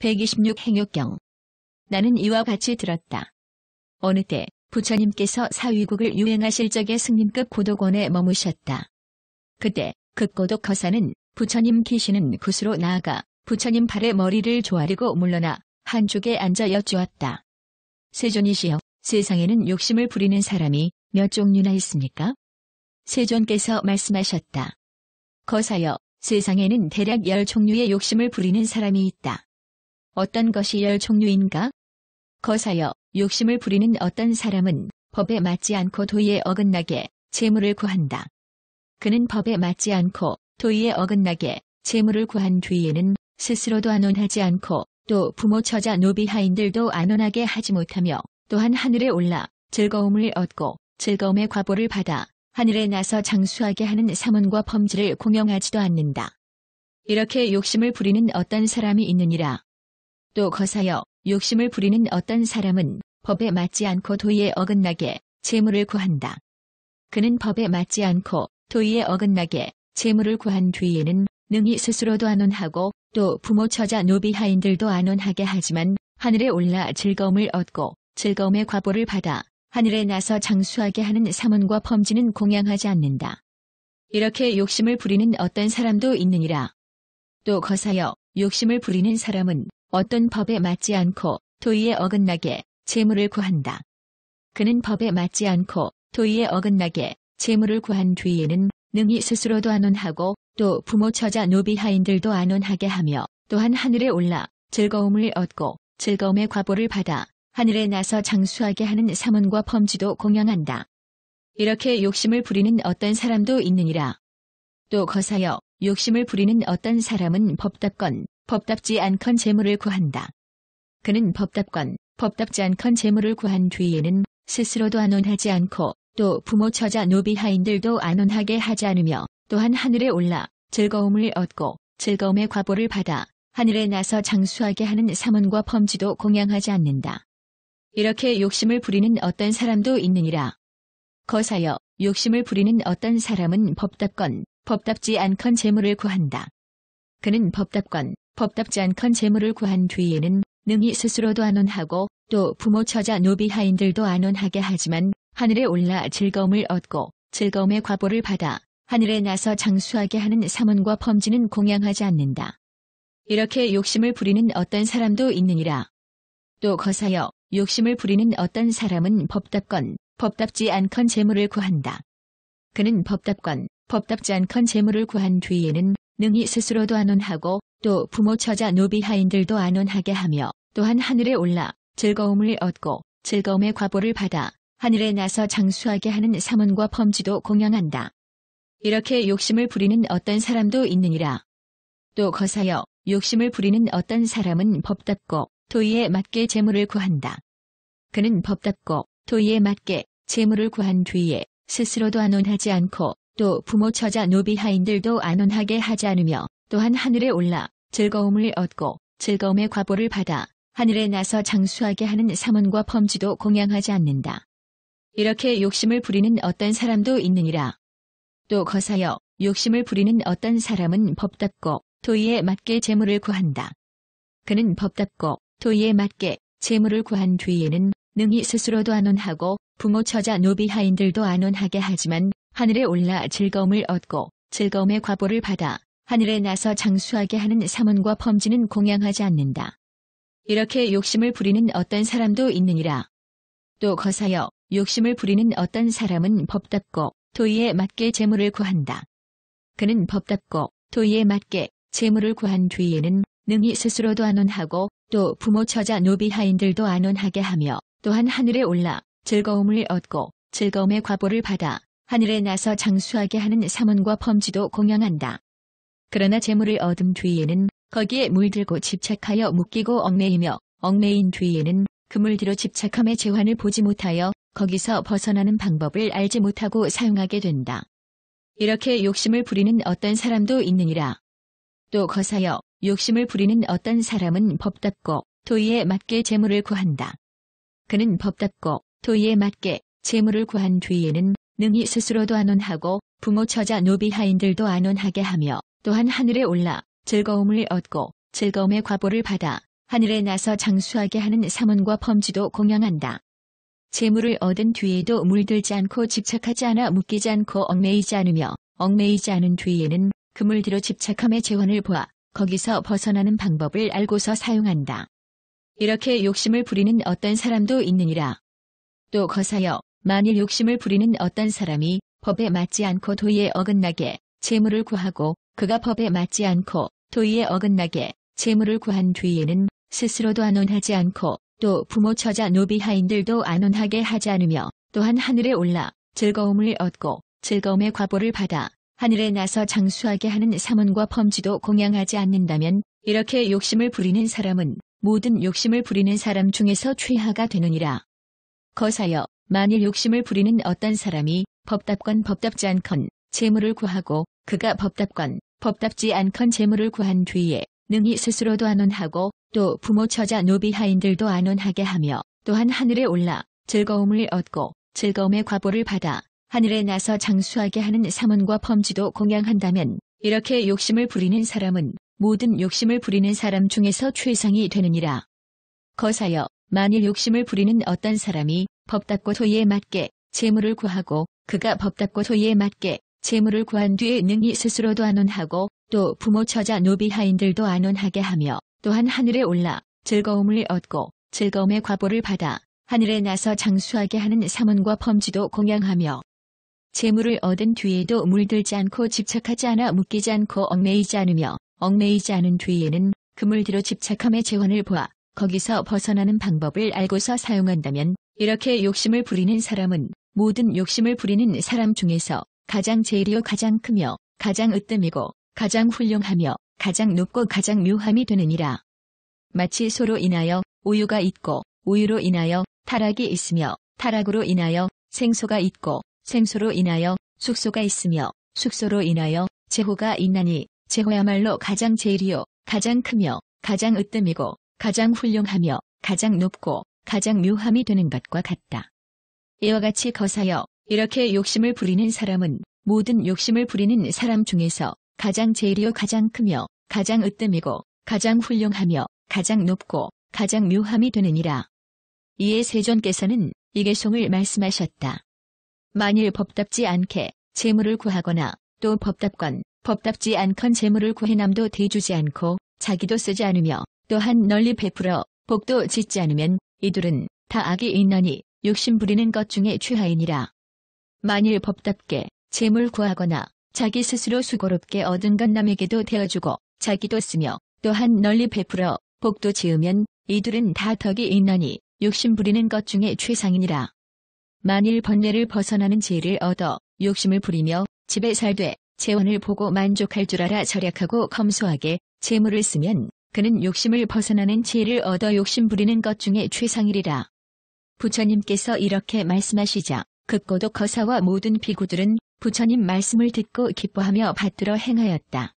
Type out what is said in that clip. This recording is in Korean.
126 행육경. 나는 이와 같이 들었다. 어느 때 부처님께서 사위국을 유행하실 적에 승림급 고독원에 머무셨다. 그때 극고독 거사는 부처님 계시는 곳으로 나아가 부처님 발에 머리를 조아리고 물러나 한쪽에 앉아 여쭈었다. 세존이시여, 세상에는 욕심을 부리는 사람이 몇 종류나 있습니까? 세존께서 말씀하셨다. 거사여, 세상에는 대략 10종류의 욕심을 부리는 사람이 있다. 어떤 것이 10종류인가? 거사여, 욕심을 부리는 어떤 사람은 법에 맞지 않고 도의에 어긋나게 재물을 구한다. 그는 법에 맞지 않고 도의에 어긋나게 재물을 구한 뒤에는 스스로도 안온하지 않고 또 부모 처자 노비 하인들도 안온하게 하지 못하며 또한 하늘에 올라 즐거움을 얻고 즐거움의 과보를 받아 하늘에 나서 장수하게 하는 사문과 범지를 공영하지도 않는다. 이렇게 욕심을 부리는 어떤 사람이 있느니라. 또 거사여, 욕심을 부리는 어떤 사람은 법에 맞지 않고 도의에 어긋나게 재물을 구한다. 그는 법에 맞지 않고 도의에 어긋나게 재물을 구한 뒤에는 능히 스스로도 안온하고 또 부모 처자 노비 하인들도 안온하게 하지만 하늘에 올라 즐거움을 얻고 즐거움의 과보를 받아 하늘에 나서 장수하게 하는 사문과 범지는 공양하지 않는다. 이렇게 욕심을 부리는 어떤 사람도 있느니라. 또 거사여, 욕심을 부리는 사람은 어떤 법에 맞지 않고 도의에 어긋나게 재물을 구한다. 그는 법에 맞지 않고 도의에 어긋나게 재물을 구한 뒤에는 능히 스스로도 안온하고 또 부모 처자 노비 하인들도 안온하게 하며 또한 하늘에 올라 즐거움을 얻고 즐거움의 과보를 받아 하늘에 나서 장수하게 하는 사문과 범지도 공양한다. 이렇게 욕심을 부리는 어떤 사람도 있느니라. 또 거사여, 욕심을 부리는 어떤 사람은 법답건 법답지 않건 재물을 구한다. 그는 법답건 법답지 않건 재물을 구한 뒤에는 스스로도 안온하지 않고 또 부모 처자 노비 하인들도 안온하게 하지 않으며 또한 하늘에 올라 즐거움을 얻고 즐거움의 과보를 받아 하늘에 나서 장수하게 하는 사문과 범지도 공양하지 않는다. 이렇게 욕심을 부리는 어떤 사람도 있느니라. 거사여, 욕심을 부리는 어떤 사람은 법답건 법답지 않건 재물을 구한다. 그는 법답건 법답지 않건 재물을 구한 뒤에는 능히 스스로도 안온하고 또 부모 처자 노비 하인들도 안온하게 하지만 하늘에 올라 즐거움을 얻고 즐거움의 과보를 받아 하늘에 나서 장수하게 하는 사문과 범지는 공양하지 않는다. 이렇게 욕심을 부리는 어떤 사람도 있느니라. 또 거사여, 욕심을 부리는 어떤 사람은 법답건 법답지 않건 재물을 구한다. 그는 법답건 법답지 않건 재물을 구한 뒤에는 능히 스스로도 안온하고 또 부모 처자 노비 하인들도 안온하게 하며 또한 하늘에 올라 즐거움을 얻고 즐거움의 과보를 받아 하늘에 나서 장수하게 하는 사문과 범지도 공양한다. 이렇게 욕심을 부리는 어떤 사람도 있느니라. 또 거사여, 욕심을 부리는 어떤 사람은 법답고 도의에 맞게 재물을 구한다. 그는 법답고 도의에 맞게 재물을 구한 뒤에 스스로도 안온하지 않고 또 부모 처자 노비 하인들도 안온하게 하지 않으며 또한 하늘에 올라 즐거움을 얻고 즐거움의 과보를 받아 하늘에 나서 장수하게 하는 사문과 범지도 공양하지 않는다. 이렇게 욕심을 부리는 어떤 사람도 있느니라. 또 거사여, 욕심을 부리는 어떤 사람은 법답고 도의에 맞게 재물을 구한다. 그는 법답고 도의에 맞게 재물을 구한 뒤에는 능히 스스로도 안온하고 부모 처자 노비 하인들도 안온하게 하지만 하늘에 올라 즐거움을 얻고 즐거움의 과보를 받아 하늘에 나서 장수하게 하는 사문과 범지는 공양하지 않는다. 이렇게 욕심을 부리는 어떤 사람도 있느니라. 또 거사여, 욕심을 부리는 어떤 사람은 법답고 도의에 맞게 재물을 구한다. 그는 법답고 도의에 맞게 재물을 구한 뒤에는 능히 스스로도 안온하고 또 부모 처자 노비 하인들도 안온하게 하며 또한 하늘에 올라 즐거움을 얻고 즐거움의 과보를 받아 하늘에 나서 장수하게 하는 사문과 범지도 공양한다. 그러나 재물을 얻은 뒤에는 거기에 물들고 집착하여 묶이고 얽매이며 얽매인 뒤에는 그 물뒤로 집착함의 재환을 보지 못하여 거기서 벗어나는 방법을 알지 못하고 사용하게 된다. 이렇게 욕심을 부리는 어떤 사람도 있느니라. 또 거사여, 욕심을 부리는 어떤 사람은 법답고 도의에 맞게 재물을 구한다. 그는 법답고 도의에 맞게 재물을 구한 뒤에는 능히 스스로도 안온하고 부모 처자 노비 하인들도 안온하게 하며 또한 하늘에 올라 즐거움을 얻고 즐거움의 과보를 받아 하늘에 나서 장수하게 하는 사문과 범지도 공양한다. 재물을 얻은 뒤에도 물들지 않고 집착하지 않아 묶이지 않고 얽매이지 않으며 얽매이지 않은 뒤에는 그물 뒤로 집착함의 재원을 보아 거기서 벗어나는 방법을 알고서 사용한다. 이렇게 욕심을 부리는 어떤 사람도 있느니라. 또 거사여, 만일 욕심을 부리는 어떤 사람이 법에 맞지 않고 도의에 어긋나게 재물을 구하고 그가 법에 맞지 않고 도의에 어긋나게 재물을 구한 뒤에는 스스로도 안온하지 않고 또 부모 처자 노비 하인들도 안온하게 하지 않으며 또한 하늘에 올라 즐거움을 얻고 즐거움의 과보를 받아 하늘에 나서 장수하게 하는 사문과 범지도 공양하지 않는다면 이렇게 욕심을 부리는 사람은 모든 욕심을 부리는 사람 중에서 최하가 되느니라. 거사여, 만일 욕심을 부리는 어떤 사람이 법답건 법답지 않건 재물을 구하고 그가 법답건 법답지 않건 재물을 구한 뒤에 능히 스스로도 안온하고 또 부모 처자 노비 하인들도 안온하게 하며 또한 하늘에 올라 즐거움을 얻고 즐거움의 과보를 받아 하늘에 나서 장수하게 하는 사문과 범지도 공양한다면 이렇게 욕심을 부리는 사람은 모든 욕심을 부리는 사람 중에서 최상이 되느니라. 거사여, 만일 욕심을 부리는 어떤 사람이 법답고 도의에 맞게 재물을 구하고 그가 법답고 도의에 맞게 재물을 구한 뒤에 능히 스스로도 안온하고 또 부모 처자 노비 하인들도 안온하게 하며 또한 하늘에 올라 즐거움을 얻고 즐거움의 과보를 받아 하늘에 나서 장수하게 하는 사문과 범지도 공양하며 재물을 얻은 뒤에도 물들지 않고 집착하지 않아 묶이지 않고 얽매이지 않으며 얽매이지 않은 뒤에는 그물 뒤로 집착함의 재원을 보아 거기서 벗어나는 방법을 알고서 사용한다면 이렇게 욕심을 부리는 사람은 모든 욕심을 부리는 사람 중에서 가장 제일이요 가장 크며 가장 으뜸이고 가장 훌륭하며 가장 높고 가장 묘함이 되느니라. 마치 소로 인하여 우유가 있고 우유로 인하여 타락이 있으며 타락으로 인하여 생소가 있고 생소로 인하여 숙소가 있으며 숙소로 인하여 제호가 있나니 제호야말로 가장 제일이요 가장 크며 가장 으뜸이고 가장 훌륭하며 가장 높고 가장 묘함이 되는 것과 같다. 이와 같이 거사여, 이렇게 욕심을 부리는 사람은 모든 욕심을 부리는 사람 중에서 가장 제일이요 가장 크며 가장 으뜸이고 가장 훌륭하며 가장 높고 가장 묘함이 되느니라. 이에 세존께서는 이 계송을 말씀하셨다. 만일 법답지 않게 재물을 구하거나 또 법답건 법답지 않건 재물을 구해남도 대주지 않고 자기도 쓰지 않으며 또한 널리 베풀어 복도 짓지 않으면 이들은 다 악이 있나니 욕심 부리는 것 중에 최하이니라. 만일 법답게 재물 구하거나 자기 스스로 수고롭게 얻은 것 남에게도 대어주고 자기도 쓰며 또한 널리 베풀어 복도 지으면 이들은 다 덕이 있나니 욕심 부리는 것 중에 최상이니라. 만일 번뇌를 벗어나는 지혜를 얻어 욕심을 부리며 집에 살되 재원을 보고 만족할 줄 알아 절약하고 검소하게 재물을 쓰면 그는 욕심을 벗어나는 지혜를 얻어 욕심 부리는 것 중에 최상이리라. 부처님께서 이렇게 말씀하시자 극고독 거사와 모든 비구들은 부처님 말씀을 듣고 기뻐하며 받들어 행하였다.